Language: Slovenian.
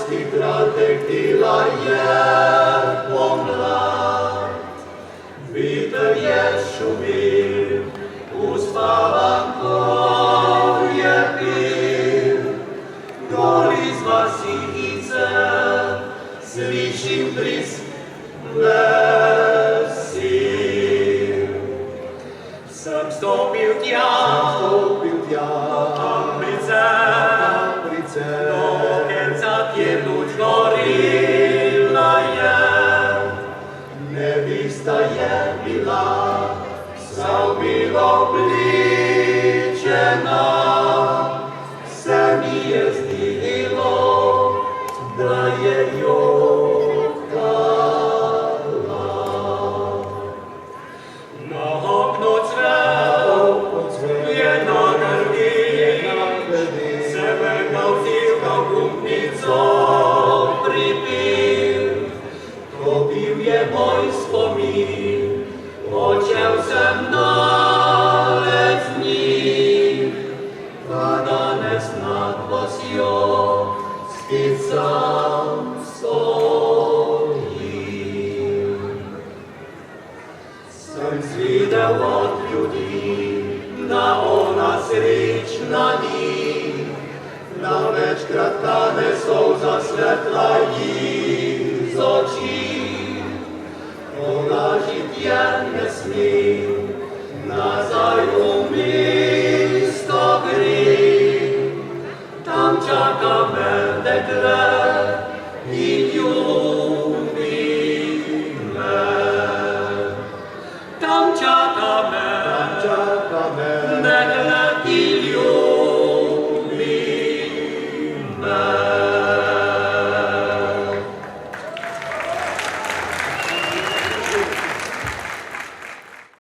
Łaski kratek tila je pomlad. Vítr je šumil, uspavankou je pil. Doli z Vasínice slyším trysk vesil. Jsem vstoupil tě do Ambrice, do okenca tě buď gorila je. Nevísta je milá, zaubilo obličená, se mi je zdivilo, da je jokala. Na okno cvrl je na grdi, sebe kalzil kao kumpnico pripil. To bil je moj spomin, počel sem dalec z njim, a danes nad vasjo spet sam stojim. Sem zvidel od ljudi, da ona srečna ni, da večkrat kane solza svetla ji z oči. Polažit je ne smem, nazaj v mesto grem. Tam čaka me dekle in ljubi me. Tam čaka me dekle in ljubi me.